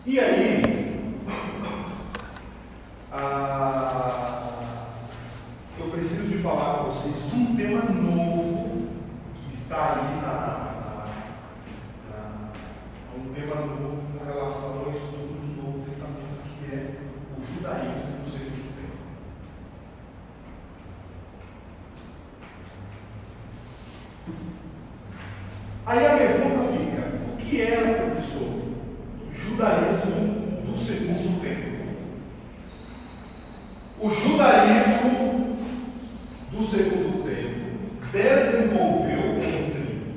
E aí, eu preciso de falar com vocês de um tema novo que está aí um tema novo com relação ao estudo do Novo Testamento, que é o judaísmo no segundo tempo. Aí a pergunta fica: o que é, professor, judaísmo do segundo tempo? O judaísmo do segundo tempo desenvolveu entre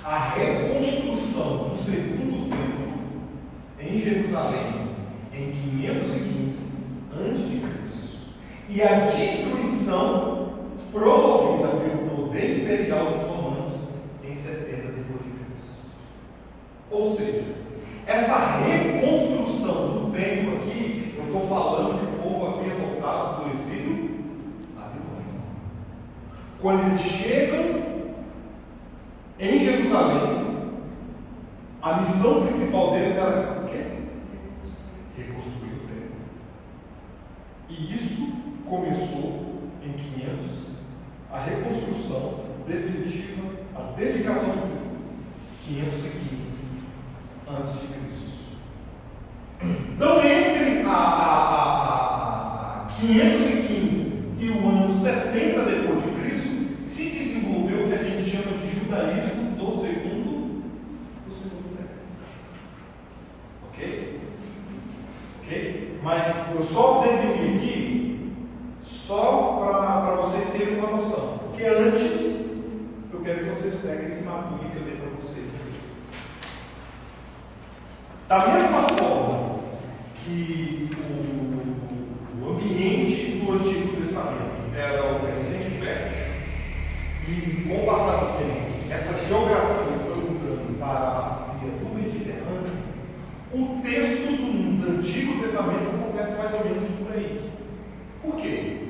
a reconstrução do segundo templo em Jerusalém em 515 a.C. e a destruição promovida pelo poder imperial dos romanos em 70 depois de Cristo. Ou seja, essa reconstrução do templo aqui, eu estou falando que o povo havia voltado do exílio babilônico. Quando eles chegam em Jerusalém, a missão principal deles era o quê? Reconstruir o templo. E isso começou em 500, a reconstrução definitiva, a dedicação do templo, 515 a.C. Então, entre a 515 e o ano 70 depois de Cristo, se desenvolveu o que a gente chama de judaísmo do segundo tempo. Ok? Ok? Mas eu só defini aqui só para vocês terem uma noção. Porque antes, eu quero que vocês peguem esse mapinha que eu dei para vocês. Da mesma forma que o ambiente do Antigo Testamento era o crescente fértil, e com o passar do tempo, essa geografia foi mudando para a bacia do Mediterrâneo, o texto do Antigo Testamento acontece mais ou menos por aí. Por quê?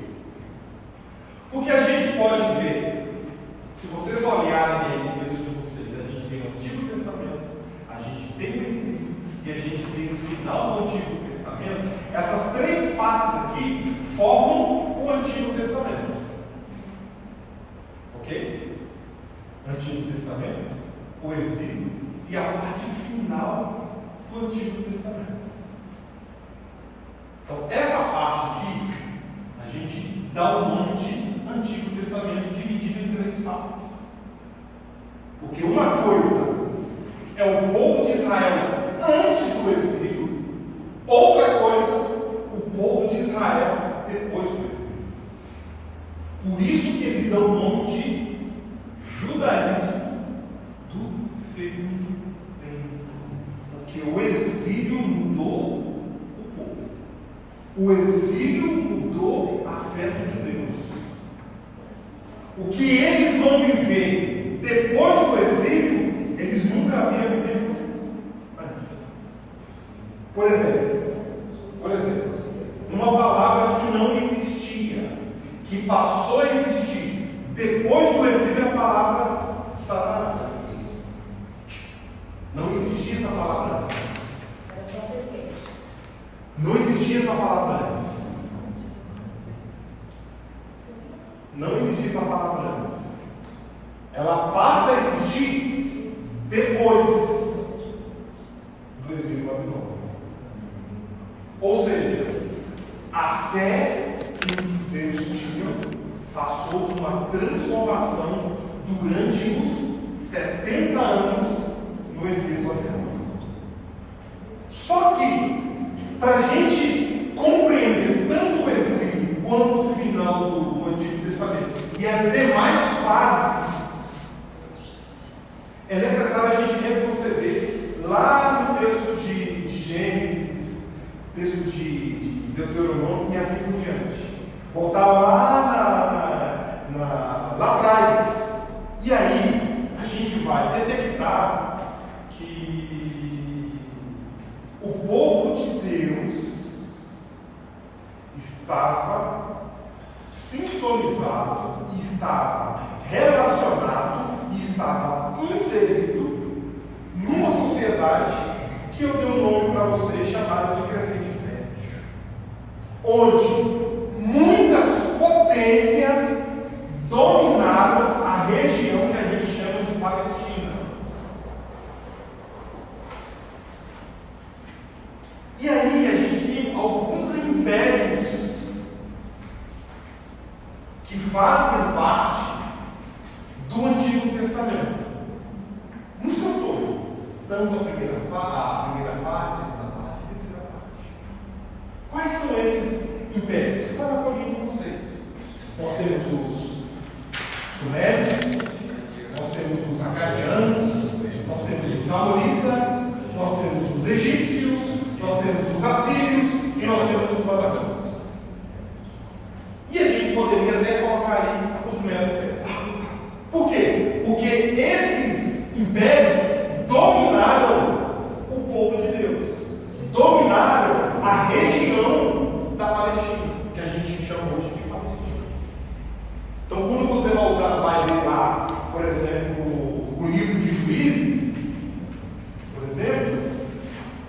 Porque a gente pode ver, se vocês olharem aí no texto de vocês, a gente tem o Antigo Testamento, a gente tem o princípio e a gente tem o final do Antigo Testamento. Essas três partes aqui formam o Antigo Testamento. Ok? Antigo Testamento, o exílio e a parte final do Antigo Testamento. Então, essa parte aqui, a gente dá o nome de Antigo Testamento dividido em três partes. Porque uma coisa é o povo de Israel antes do exílio, outra coisa, o povo de Israel depois do exílio. Por isso que eles dão o nome de judaísmo do segundo tempo, porque o exílio mudou o povo, o exílio mudou a fé dos judeus. O que eles vão viver depois do exílio, eles nunca haviam vivido antes. Por exemplo, uma palavra que não existia, que passou a existir depois do exílio, é a palavra Satanás. Não existia essa palavra antes. Era só serpente. Não existia essa palavra antes. Não existia essa palavra antes. Ela passa a existir depois do exílio babilônico. Ou seja, a fé que os judeus tinham passou por uma transformação durante os 70 anos no exílio babilônico. Só que, para a gente compreender tanto o exílio quanto o final do Antigo Testamento e as demais fases, é necessário a gente retroceder lá no texto de Gênesis, texto de Deuteronômio e assim por diante. Voltar lá atrás. E aí a gente vai detectar que o povo de Deus estava sintonizado e estava relacionado e estava inserido numa sociedade que eu dei um nome para vocês chamada de Crescente Fértil, onde muitas potências dominaram a região que a gente chama de Palestina. E aí a gente tem alguns impérios que fazem parte do Antigo Testamento, no seu todo, tanto a primeira parte, a segunda parte e a terceira parte. Quais são esses impérios? Para a folhinha de vocês. Nós temos os sumérios, nós temos os acadianos, nós temos os amoritas, nós temos os egípcios, nós temos os assírios e nós temos os babilônios. E a gente poderia até colocar aí os medo-persas. Por quê? Porque esses impérios dominaram o povo de Deus, dominaram a região da Palestina, que a gente chama hoje de Palestina. Então, quando você vai ler lá, por exemplo, o livro de Juízes, por exemplo,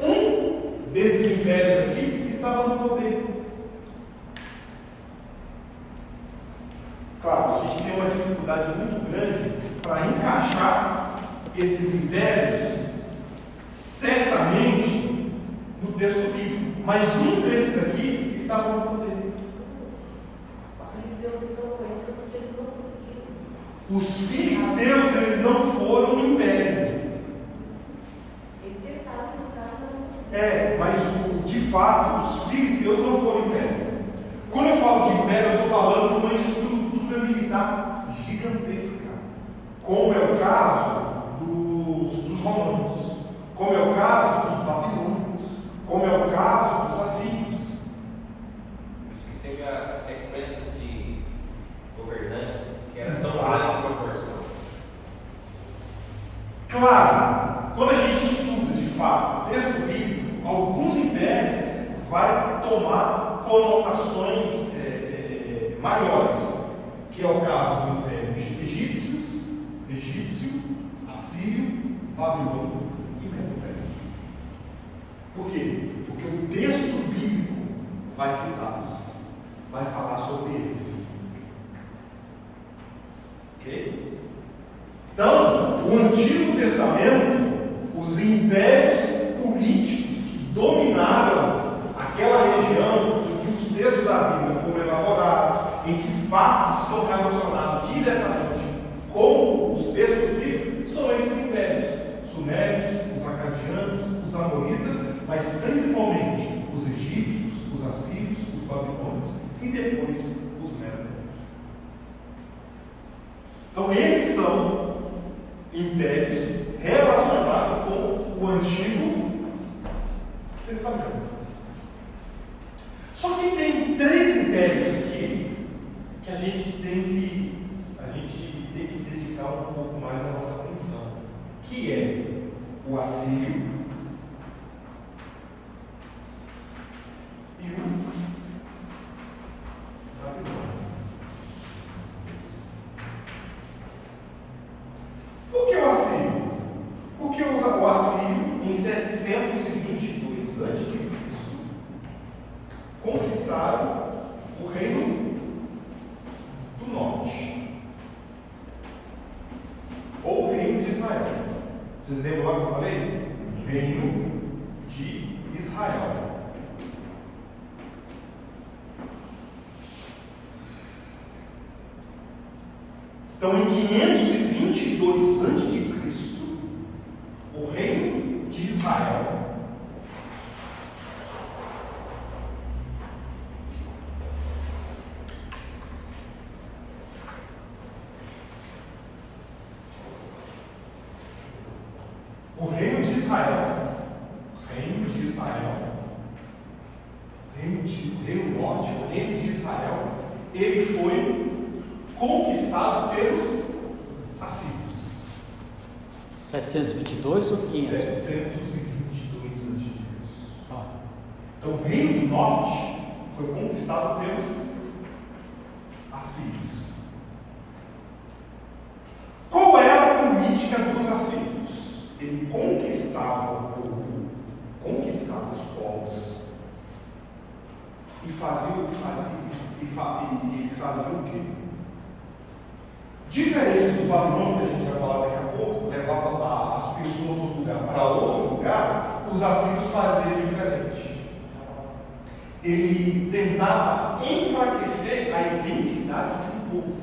um desses impérios aqui estava no poder. Claro, a gente tem uma dificuldade muito grande para encaixar esses impérios certamente no texto bíblico, mas um desses aqui estava no poder. Os filisteus então entram porque eles não conseguiram. Os filisteus, eles não foram um império. Eles tentaram, não conseguiram. Mas de fato, os filisteus não foram império. Quando eu falo de império, eu estou falando de uma estrutura militar gigantesca, como é o caso dos romanos, como é o caso dos babilônios, como é o caso dos assírios. Por isso que teve a sequência de governantes que era tão Exato. grande proporção. Claro, quando a gente estuda de fato o texto bíblico, alguns impérios vai tomar conotações maiores, que é o caso do império egípcio, assírio, babilônio e medo-persa. Por quê? Porque o texto bíblico vai citá-los, vai falar sobre eles. Ok? Então, o Antigo Testamento, os impérios políticos que dominaram aquela região em que os textos da Bíblia foram elaborados, em que fatos estão relacionados diretamente com os textos bíblicos, são esses impérios: sumérios, os acadianos, os amoritas, mas principalmente os egípcios, os assírios, os babilônios e depois os medo-persas. Então, esses são impérios relacionados com o Antigo Testamento. Só que tem três impérios aqui que a gente tem que dedicar um pouco mais a nossa atenção, que é o assírio e o babilônio. Por que o assírio? Porque o assírio, em 722 a.C., conquistaram o reino do norte, ou o reino de Israel. Vocês lembram lá que eu falei? Reino de Israel. Então, em 522 a.C., o reino de Israel Reino Norte, o reino de Israel, ele foi conquistado pelos assírios. 722 ou 500? 722 a.C. Ah. Então, o reino do norte foi conquistado pelos assírios. Qual era a política dos assírios? Ele conquistava o povo, conquistava os eles faziam o quê? Diferente dos babilônios, que a gente vai falar daqui a pouco, levava as pessoas de um lugar para outro lugar, os assírios faziam diferente. Ele tentava enfraquecer a identidade de um povo.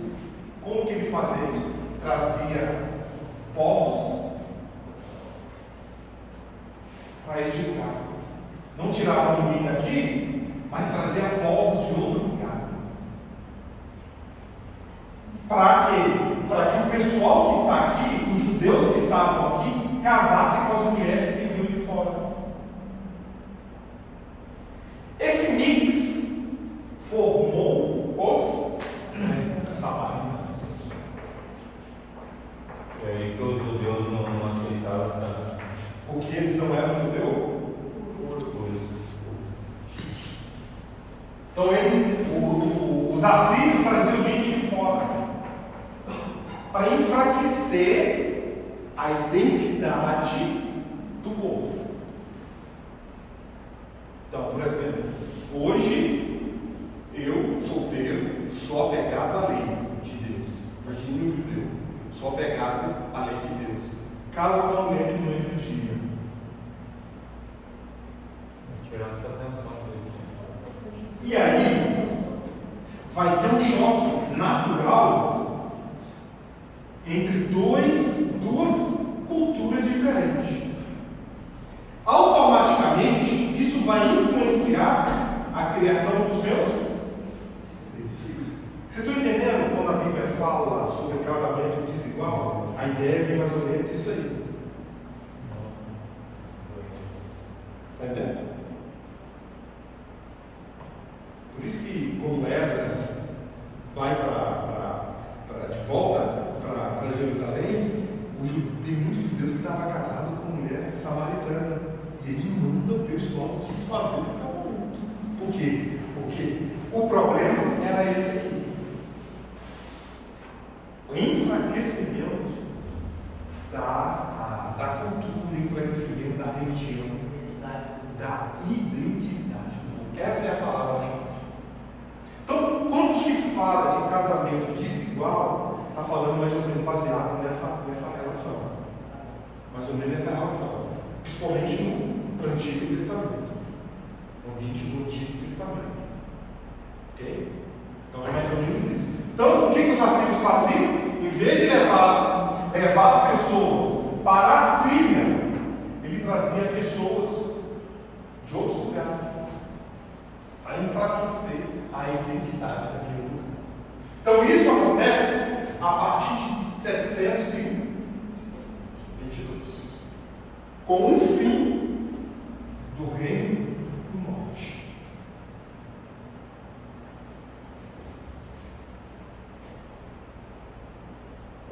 Como que ele fazia isso? Trazia povos para este lugar. Não tirava ninguém daqui, mas trazia povos de outro lugar. Para quê? Para que o pessoal que está aqui, os judeus que estavam aqui, casassem com as mulheres que vinham de fora. Esse mix formou os samaritanos. É aí que os judeus não aceitavam essa. Porque eles não eram judeus. Então os assírios traziam gente de fora para enfraquecer a identidade do povo. Então, por exemplo, hoje eu, solteiro, sou apegado à lei de Deus. Imagine um judeu, sou apegado à lei de Deus. Caso com uma mulher que não é judia. Tirar essa atenção dele. E aí, vai ter um choque natural entre duas culturas diferentes. Automaticamente, isso vai influenciar a criação dos meus filhos. Vocês estão entendendo quando a Bíblia fala sobre casamento desigual? A ideia vem mais ou menos disso aí. Está entendendo? Por isso que quando Esdras vai de volta para Jerusalém, tem muitos judeus que estavam casados com mulher samaritana. E ele manda o pessoal desfazer o casamento. Por quê? Porque o problema era esse aqui. O enfraquecimento da cultura, o enfraquecimento da religião, da identidade. Essa é a palavra-chave. Então, quando se fala de casamento desigual, está falando mais ou menos baseado nessa relação. Mais ou menos nessa relação. Principalmente no Antigo Testamento. No ambiente do Antigo Testamento. Ok? Então é mais ou menos isso. Então, o que os assírios faziam? Em vez de levar as pessoas para a Síria, ele trazia pessoas de outros lugares para enfraquecer a identidade daquele lugar. Então isso acontece a partir de 722, com o fim do reino do norte.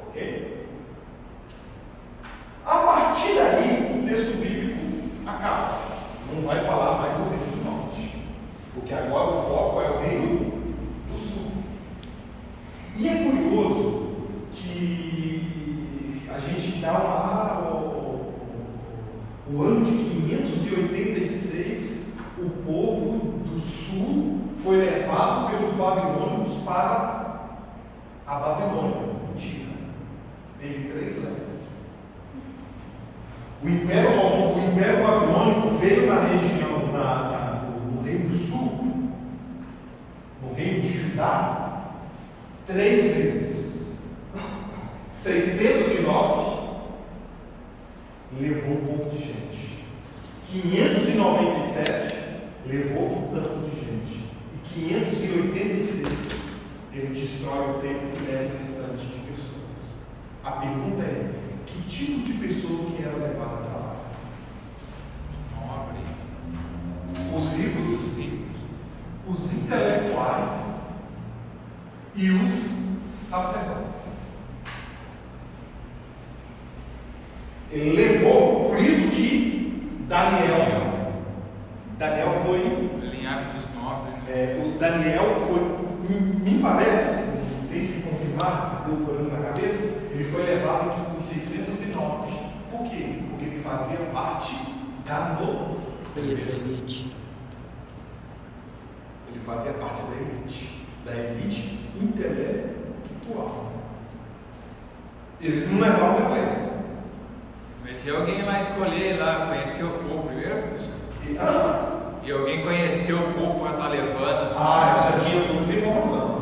Ok? A partir daí, o texto bíblico acaba. Não vai falar mais do reino do norte, porque agora o foco é o reino do sul. E é curioso que a gente dá o ano de 586, o povo do sul foi levado pelos babilônios para a Babilônia antiga. Teve 3 levas. O Império Babilônico veio na região do Reino do Sul, no Reino de Judá, 3 vezes. 609 levou um pouco de gente. 597 levou um tanto de gente. E 586 ele destrói o templo e leva o restante de pessoas. A pergunta é: que tipo de pessoa que era levada para lá? Os ricos, os intelectuais e os sacerdotes. Ele levou, por isso que Daniel foi. Linhagem dos nobres. O Daniel foi, me parece, tem que confirmar, procurando na cabeça, ele foi levado aqui em 609. Por quê? Porque ele fazia parte da nobreza. Elite. Ele fazia parte da elite intelectual. Eles não levavam galera. Mas se alguém vai escolher lá, conhecer o povo primeiro, professor? E alguém conheceu o povo quando está levando assim, Já tinha toda essa informação.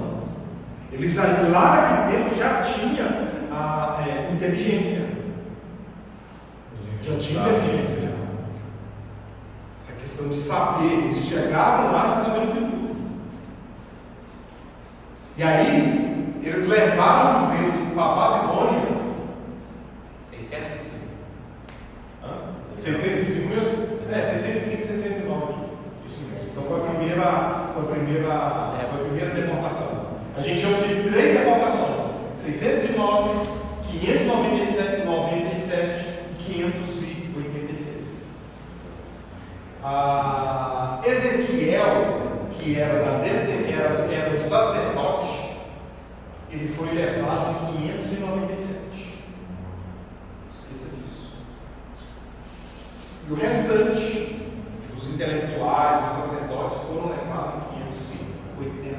Eles lá naquele tempo já tinha a inteligência. Já tinha inteligência. Já. Essa questão de saber, eles chegavam lá já sabendo de tudo. E aí, eles levaram os judeus para a Babilônia. 605. 605 mesmo? 605, 609. Isso mesmo. Então foi a primeira deportação. A gente chama de 3 deportações: 609, 597, 97 e 586. Ezequiel, que era o sacerdote, ele foi levado em 597. Esqueça disso. E o restante, os intelectuais, os sacerdotes, foram levados em 586.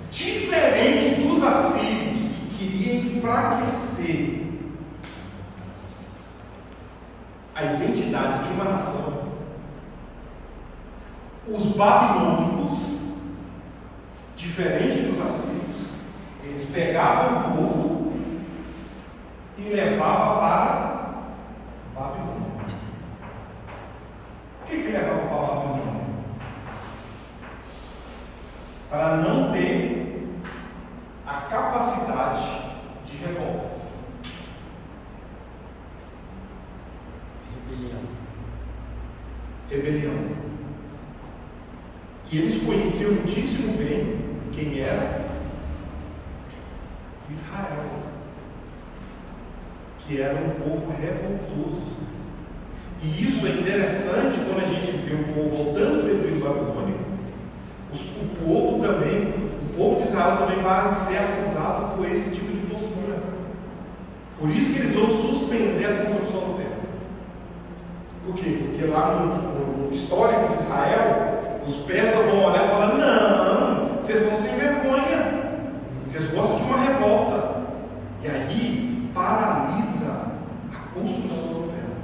Diferente dos assírios, que queriam enfraquecer a identidade de uma nação, os babilônicos, diferente dos assírios, eles pegavam o povo e levavam para Babilônia. Por que levavam para Babilônia? Para não ter a capacidade de revoltas. Rebelião. E eles conheciam muitíssimo bem quem era Israel, que era um povo revoltoso. E isso é interessante quando a gente vê o povo voltando do exílio babilônico. O povo de Israel também vai ser acusado por esse tipo de postura. Por isso que eles vão suspender a construção do templo. Por quê? Porque lá no histórico de Israel, os persas vão olhar e falar: não, vocês são sem vergonha, vocês gostam de uma revolta. E aí paralisa a construção do templo.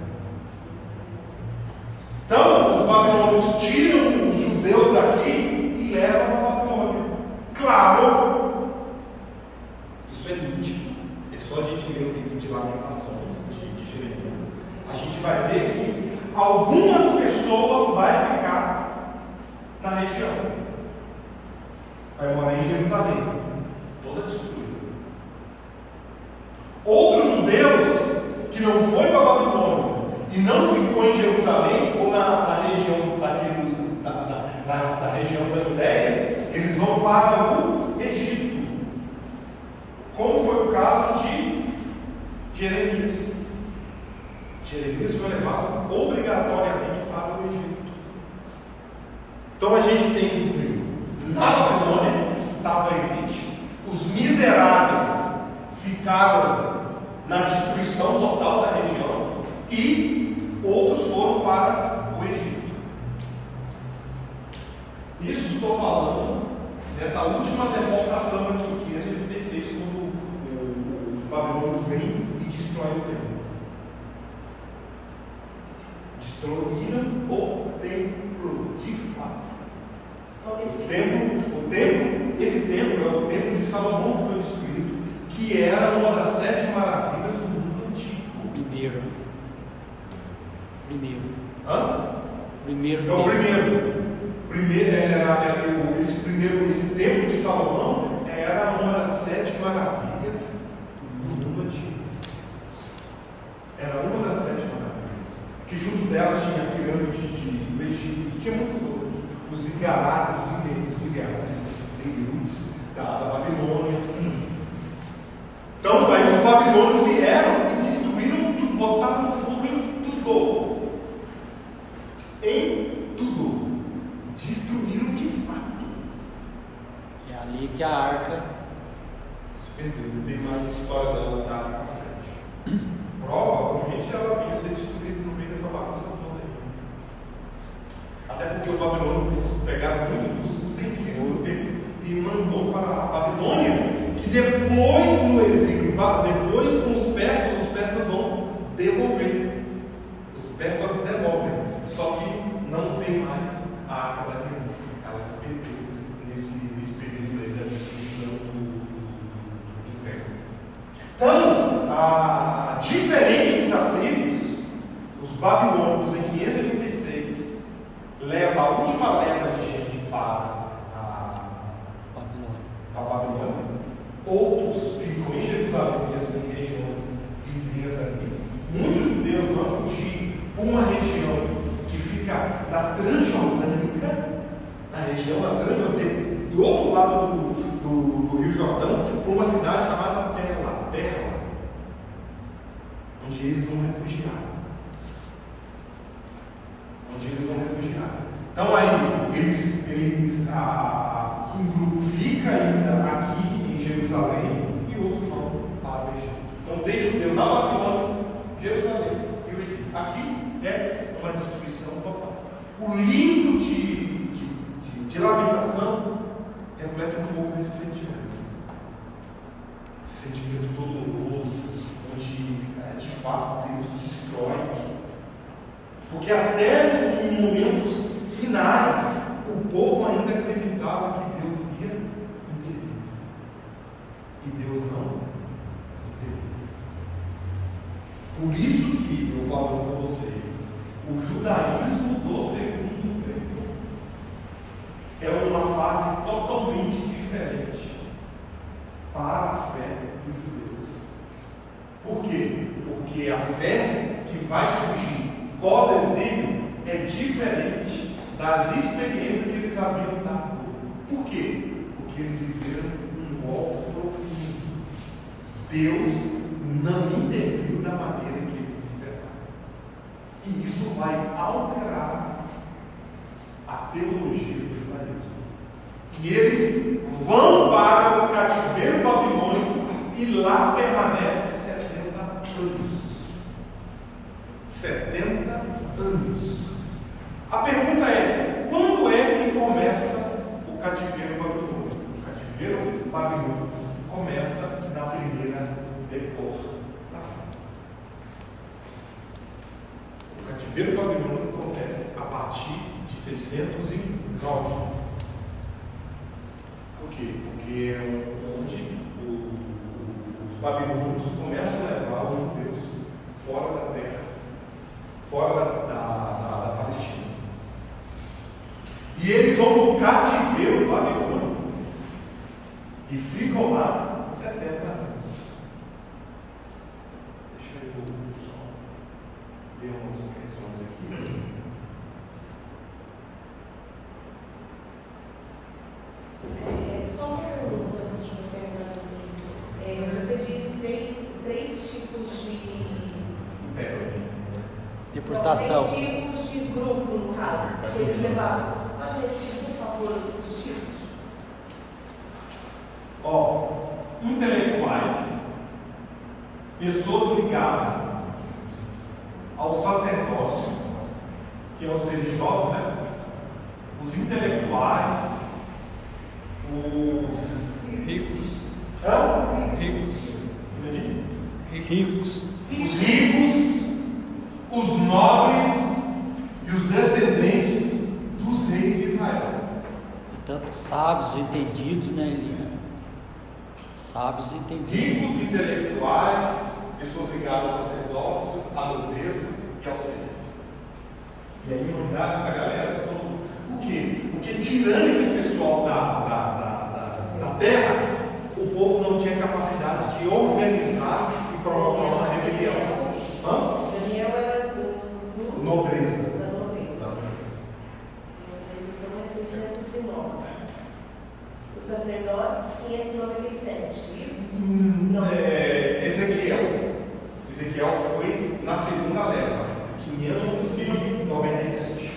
Então, os babilônios tiram os judeus daqui e levam para a Babilônia. Claro, isso é nítido. É só a gente ler o livro de Lamentações de Jeremias. A gente vai ver que algumas pessoas vão ficar na região. Vai morar em Jerusalém, toda destruída. Outros judeus que não foi para a Babilônia e não ficou em Jerusalém ou na região da região da Judéia, eles vão para o Egito, como foi o caso de Jeremias. Jeremias foi levado obrigatoriamente para o Egito. Então a gente tem que na Babilônia, que estava a elite, os miseráveis ficaram na destruição total da região e outros foram para o Egito. Isso estou falando dessa última deportação aqui, 586, quando os babilônios vêm e destroem o templo. Destruíram o templo, de fato. Esse templo é o templo de Salomão que foi destruído, que era uma das 7 maravilhas do mundo antigo. Primeiro. É o primeiro. Esse templo de Salomão era uma das 7 maravilhas do mundo antigo. Era uma das 7 maravilhas. Que junto delas tinha a pirâmide do Egito, tinha muitos outros. Os zigarates, da Babilônia. Então, aí os babilônios vieram e destruíram tudo, botaram fogo em tudo. Em tudo. Destruíram de fato. É ali que a arca Se perdeu, não tem mais história dela dali para frente. Provavelmente ela vinha ser destruída no meio dessa bagunça toda aí. Até pegaram muito dos utensílios do templo e mandou para a Babilônia, que depois no exílio, depois com os persas vão devolver. Os persas devolvem, só que não tem mais a Arca da Aliança. Ela se perdeu nesse período aí da destruição do império. Então, diferente dos assírios, os babilônicos em 586 leva a última leva de gente para a Babilônia. Outros ficam em Jerusalém mesmo, em regiões vizinhas ali. Muitos judeus vão fugir para uma região que fica na Transjordânica, do outro lado do Rio Jordão, para uma cidade chamada Perla, onde eles vão refugiar. Então aí, um grupo fica ainda aqui em Jerusalém e outros vão para o Egito. Então tem judeu na Babilônia, Jerusalém e o Egito. Aqui é uma destruição total. O livro de Lamentação reflete um pouco desse sentimento. Esse sentimento doloroso, onde de fato Deus destrói. Porque até nos momentos finais, o povo ainda acreditava que Deus ia intervir. E Deus não interviu. Por isso que eu falo com vocês, o judaísmo do segundo templo é uma fase totalmente diferente para a fé dos judeus. Por quê? Porque a fé que vai surgir pós-exílio é diferente das experiências que eles haviam dado. Por quê? Porque eles viveram um golpe profundo. Deus não interviu da maneira que eles esperavam. E isso vai alterar a teologia do judaísmo. E eles vão para o cativeiro babilônico e lá permanecem 70 anos. 70 anos. A pergunta é: quando é que começa o cativeiro babilônico? O cativeiro babilônico começa na primeira deportação. O cativeiro babilônico acontece a partir de 609. Por quê? Porque é onde os babilônicos começam a levar os judeus fora da terra, fora da Palestina. E eles vão no cativeiro babilônico e ficam lá 70 anos. Deixa eu só ver umas questões aqui. Só uma pergunta antes de você entrar assim. Você diz três tipos de deportação. Não, 3 tipos de grupo, no caso, que eles levaram. Pode repetir, por favor, os tipos? Intelectuais, pessoas ligadas ao sacerdócio, que é os religiosos, né? Os intelectuais, os Ricos. Entendi? Ricos. Os ricos, os nobres e os descendentes dos reis de Israel. Tanto sábios entendidos, né, Elisa? Sábios entendidos. Ricos, intelectuais, pessoas ligadas ao sacerdócio, à nobreza e aos reis. E aí, no lugar dessa galera, por quê? Porque tirando esse pessoal da terra, o povo não tinha capacidade de organizar e provocar uma rebelião. Daniel era do Nobreza. da nobreza. Então é 609. Os sacerdotes, 597. Isso? Não. Ezequiel foi na segunda leva, 597.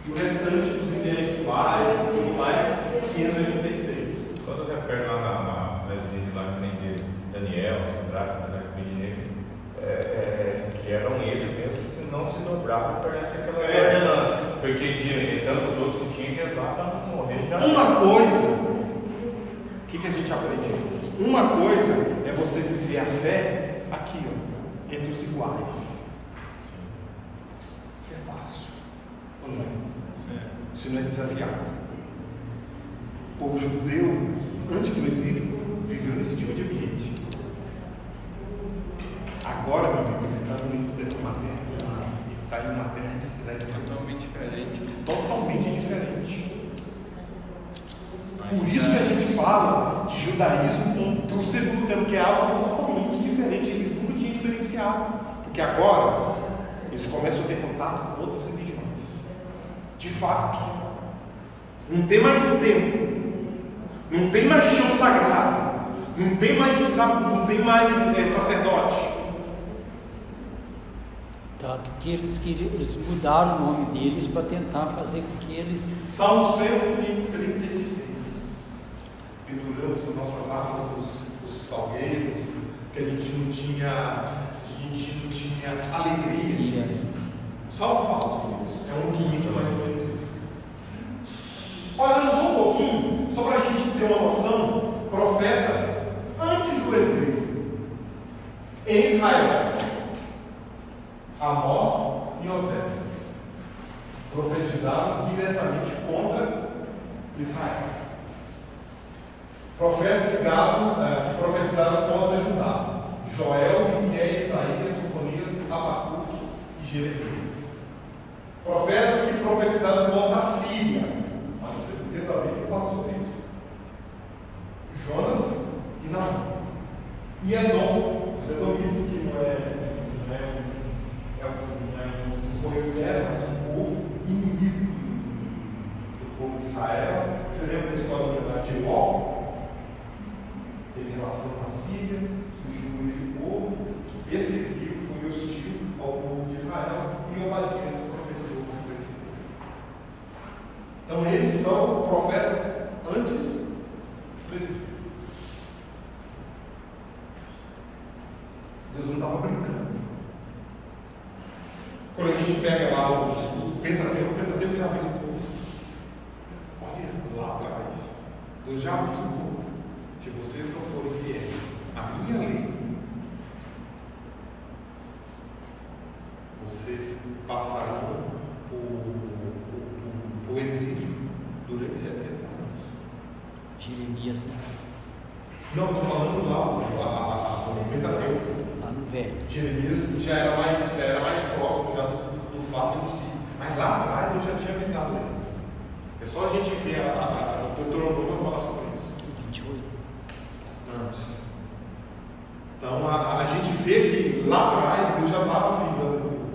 E o restante dos intelectuais e tudo mais, 586. Quando refere lá no exílio, lá que nem diz Daniel, Sadraque, Mesaque e Abednego, que eram eles mesmos que não se dobravam perante aquela ordenança. Porque, tanto os outros não tinham que eles lá para não morrer já. Uma coisa, o que a gente aprende? Uma coisa é você viver a fé aqui, ó, entre os iguais. É fácil. Ou não é? Isso não é desafiado. O povo judeu, antes do exílio, viveu nesse tipo de ambiente. Agora, meu amigo, ele está numa terra, ele está em uma terra estranha. Totalmente diferente. Totalmente diferente. Por isso que a gente fala de judaísmo do segundo tempo, que é algo totalmente diferente. Eles nunca tinham experienciado. Porque agora eles começam a ter contato com outras religiões. De fato, não tem mais tempo. Não tem mais chão sagrado, não tem mais sacerdote. Tanto que eles mudaram o nome deles para tentar fazer com que eles... Salmo 136. Penduramos as nossas armas dos salgueiros, que a gente não tinha alegria. Salmo fala sobre isso. É um guia mais ou menos isso. Olhando só um pouquinho, só para a gente ter uma noção, profetas antes do exílio em Israel, Amós e Oséias profetizaram diretamente contra Israel. Profetas que profetizaram contra Judá: Joel, Miqueias, Isaías, Sofonias, Abacuque e Jeremias. Profetas que profetizaram contra a Síria. Eu falo sobre isso. Jonas e Naum. E Edom, os edomitas, que não foi mulher, mas um povo inimigo do povo de Israel. Você lembra da história de Ló? Teve relação com as filhas, surgiu esse povo que perseguiu, foi hostil ao povo de Israel, e Obadias profetizou contra esse povo. Então esses são profetas antes do exílio. Deus não estava brincando. Quando a gente pega lá o Pentateuco já fez o povo. Olha lá atrás. Deus já fez o povo. Se vocês não forem fiéis à minha lei, vocês passarão o exílio durante 70 anos. Jeremias, né? Não, estou falando lá o Pentateuco. Lá no velho. Jeremias já era mais próximo já do fato em si. Mas lá atrás Deus já tinha avisado eles. É só a gente ver o Deuteronômio falar sobre isso. 28. Antes. Então a gente vê que lá atrás Deus já estava avisando o povo.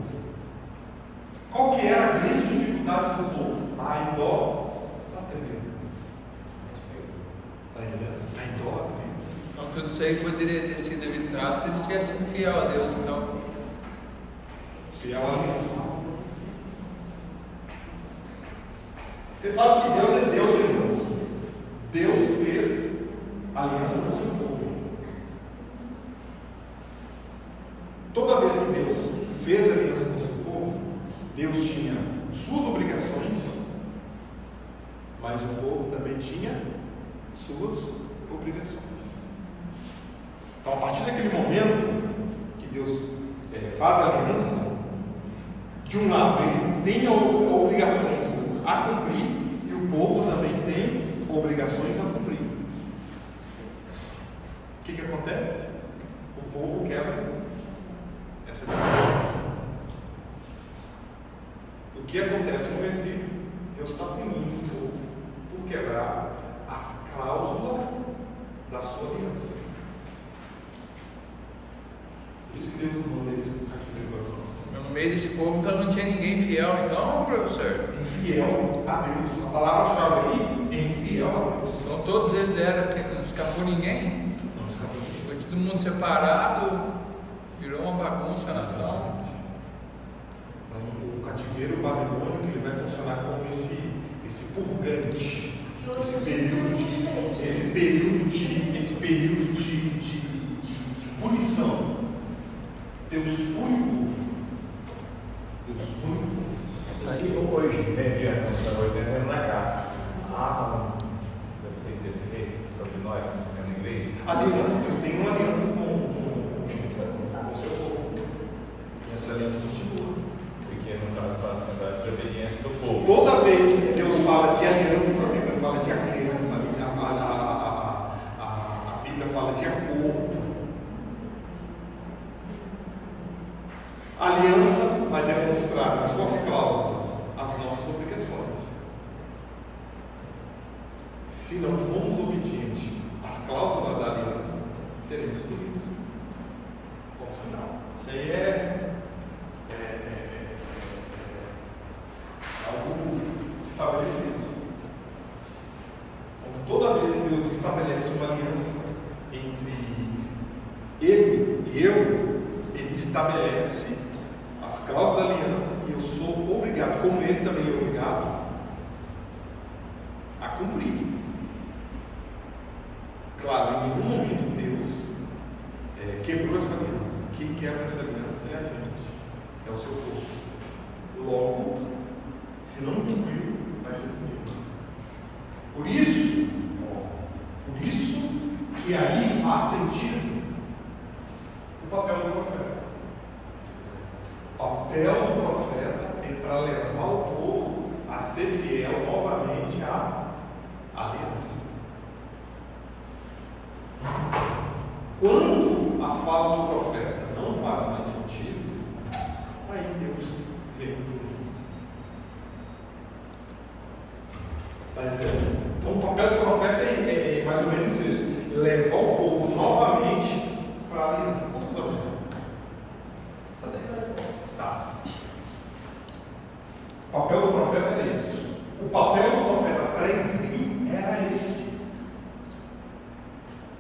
Qual que era a grande dificuldade do povo? A idolatria. Está entendendo? Está entendendo? A idolatria. Então tudo isso aí poderia ter sido evitado se eles tivessem sido fiel a Deus, então. Fiel à aliança. Você sabe que Deus é Deus de aliança. Deus fez aliança com o seu povo. Toda vez que Deus fez aliança com o seu povo, Deus tinha suas obrigações, mas o povo também tinha suas obrigações. Então, a partir daquele momento que Deus faz a aliança, de um lado ele tem obrigações a cumprir e o povo também tem obrigações a cumprir. O que acontece? O povo quebra essa aliança. O que acontece no versículo? Deus está punindo o povo por quebrar as cláusulas da sua aliança. Por isso que Deus manda eles para o cativeiro. No meio desse povo então não tinha ninguém fiel, então, professor? Infiel a Deus. A palavra-chave aí é infiel a Deus. Então todos eles eram, porque não escapou ninguém? Não escapou. Foi todo mundo separado, virou uma bagunça a nação. Então, o cativeiro babilônico ele vai funcionar como esse purgante, esse período de punição. Deus pune o povo. Deus pune o povo. hoje, hoje na graça. Desse jeito, sobre nós, na igreja. Aliança, Deus tem uma aliança com o seu povo. E essa aliança continua. Porque no caso fala assim, da desobediência do povo. Toda vez que Deus fala de aliança, a Bíblia fala de aliança, a Bíblia fala de acordo. A aliança vai demonstrar nas suas cláusulas as nossas obrigações. Se não formos obedientes às cláusulas da aliança, seremos punidos. Ponto final. Isso aí é algo estabelecido. Então, toda vez que Deus estabelece uma aliança entre Ele e eu, Ele estabelece as cláusulas da aliança e eu sou obrigado, como Ele também é obrigado, a cumprir. Claro, em nenhum momento Deus quebrou essa aliança. Quem quebra essa aliança é a gente, é o seu povo. Logo, se não cumpriu, vai ser punido. Por isso que aí faz sentido o papel do profeta. O papel do profeta é para levar o povo a ser fiel novamente à aliança. Quando a fala do profeta não faz mais sentido, aí Deus vem punir. Está entendendo? Então o papel do profeta é mais ou menos isso: levar o povo novamente para a aliança. Quantos anos já? Tá. O papel do profeta era isso. O papel do profeta pré-exílio era esse: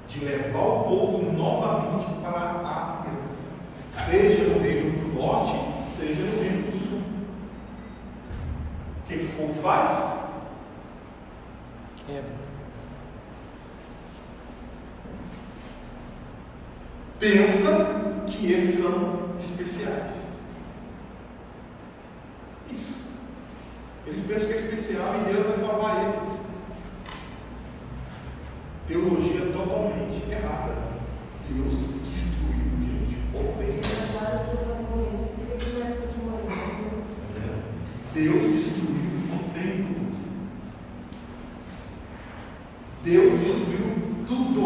de levar o povo novamente para a aliança, seja no reino do norte, seja no reino do sul. O que o povo faz? Quebra. Pensa que eles são especiais. Isso. Eles pensam que é especial e Deus vai salvar eles. Teologia totalmente errada. Deus destruiu, gente, o templo. Deus destruiu o templo. Deus destruiu tudo.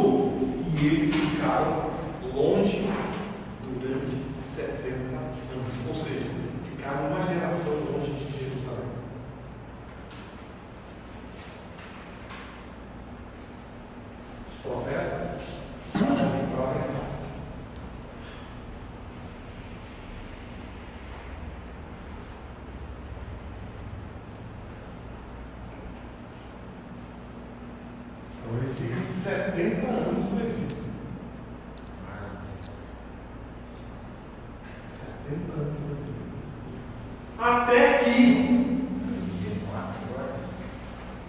E eles ficaram longe durante 70 anos. Ou seja, ficaram uma geração longe de Jerusalém. Os profetas estavam em prova. Então eles ficam 70 anos no Egito. 70 anos no Egito. Até que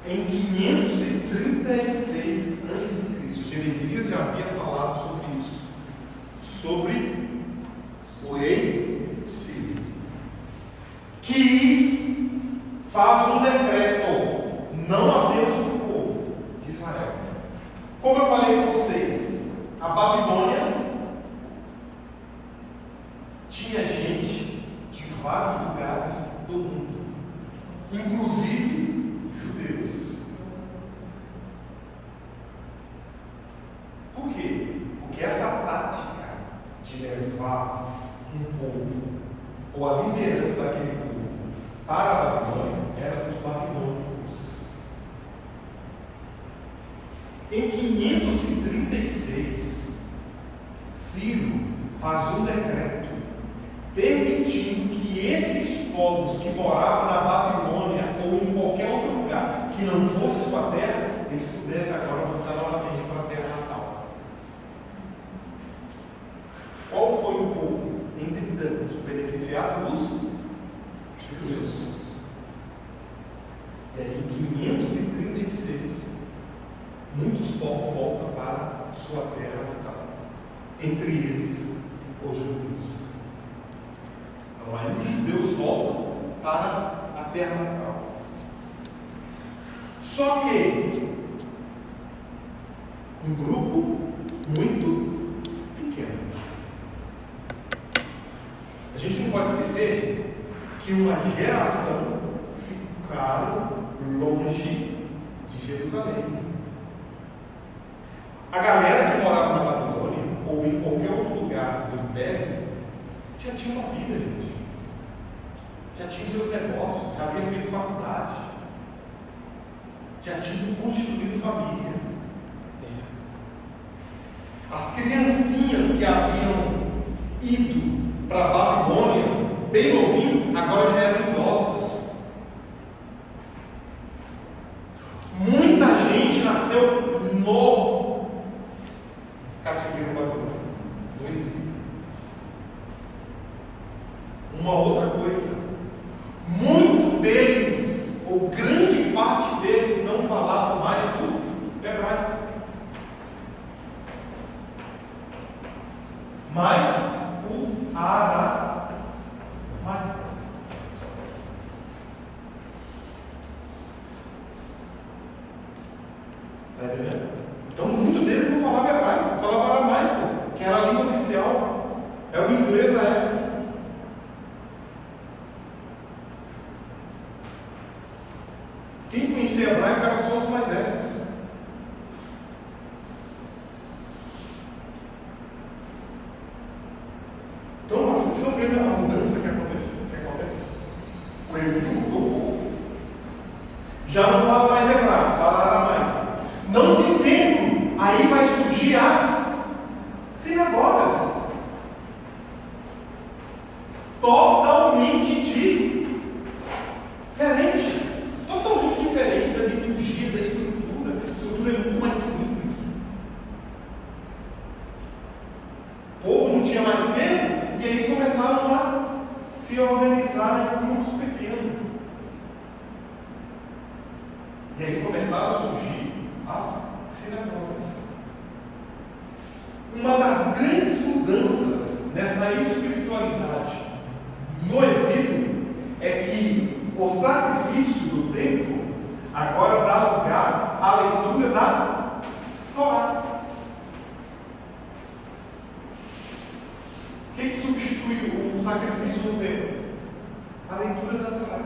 em 536 a.C., Jeremias já havia falado sobre isso, sobre o rei Ciro, que faz um decreto, não apenas para o povo de Israel. Como eu falei para vocês, a Babilônia tinha gente de vários lugares do mundo, inclusive judeus. Por quê? Porque essa tática de levar um povo, ou a liderança daquele povo, para a Babilônia, era dos babilônicos. Em 536, Ciro faz um decreto permitindo que esses povos que moravam na Babilônia ou em qualquer outro lugar que não fosse sua terra, eles pudessem agora voltar novamente para a terra natal. Qual foi o povo, entretanto, beneficiado? Os judeus. E aí, em 536, muitos povos voltam para sua terra natal, entre eles os judeus. Então, aí os judeus voltam para a terra natal. Só que um grupo muito pequeno. A gente não pode esquecer que uma geração ficaram longe de Jerusalém. A galera que morava na Babilônia ou em qualquer outro lugar do Império já tinha uma vida, gente. Já tinha seus negócios, já havia feito faculdade, já tinha constituído família. As criancinhas que haviam ido para a Babilônia, bem novinho, agora já eram idosos. Muita gente nasceu no cativeiro babilônico, no exílio. Uma outra coisa, muito deles, ou grande parte deles, não falavam mais o hebraico. Mas o aramaico. Está entendendo? Então, muito deles não falava hebraico, falava aramaico, que era a língua oficial, é o inglês da época. Quem conhecia hebraico era só os mais velhos. Então, vocês estão vendo a mudança que acontece. O exílio do povo já não fala mais hebraico, fala aramaico. Não tem tempo, aí vai surgir as sinagogas. Totalmente diferente. Totalmente diferente da liturgia, da estrutura. A estrutura é muito mais simples. O povo não tinha mais tempo, e aí começaram a se organizar em grupos pequenos. E aí começaram a surgir as sinagogas. Uma das grandes mudanças nessa espiritualidade no exílio é que o sacrifício do templo agora dá lugar à leitura da Torá. O que substitui o sacrifício no templo? A leitura da Torá.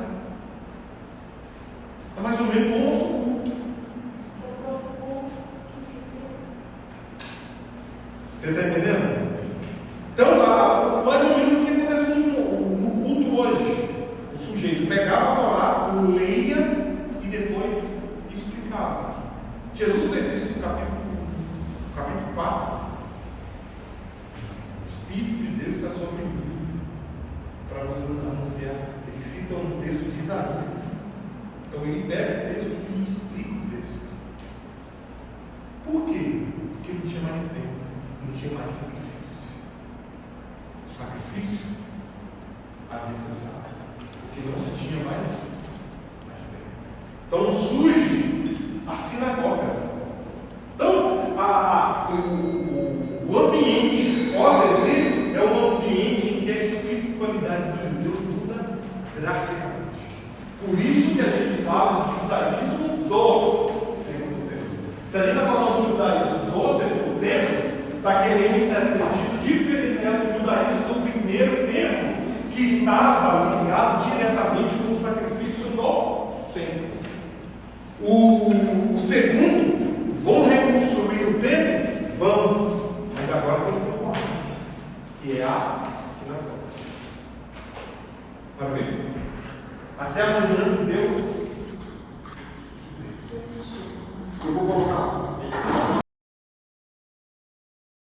É mais ou menos como o nosso culto. Você está entendendo? Então, mais ou menos o que acontece no culto hoje. O sujeito pegava a Torá, leia e depois explicava. Jesus fez isso no capítulo 4. O Espírito de Deus está sobre mim para vos anunciar. Ele cita um texto de Isaías. Então ele pega o texto e explica o texto. Por quê? Porque não tinha mais tempo, não tinha mais sacrifício. O sacrifício havia cessado, porque não se tinha mais tempo. Então surge a sinagoga. Então o ambiente pós-exílio é um ambiente em que a espiritualidade dos judeus muda drasticamente. Por isso que a gente fala de judaísmo do segundo tempo. Se a gente está falando de judaísmo do segundo tempo, está querendo, em certo sentido, diferenciar do judaísmo do primeiro tempo, que estava ligado diretamente com o sacrifício no templo. O segundo, vão reconstruir o templo? Vão, mas agora tem um problema, que é a sinagoga. Para ver. Até a mudança de Deus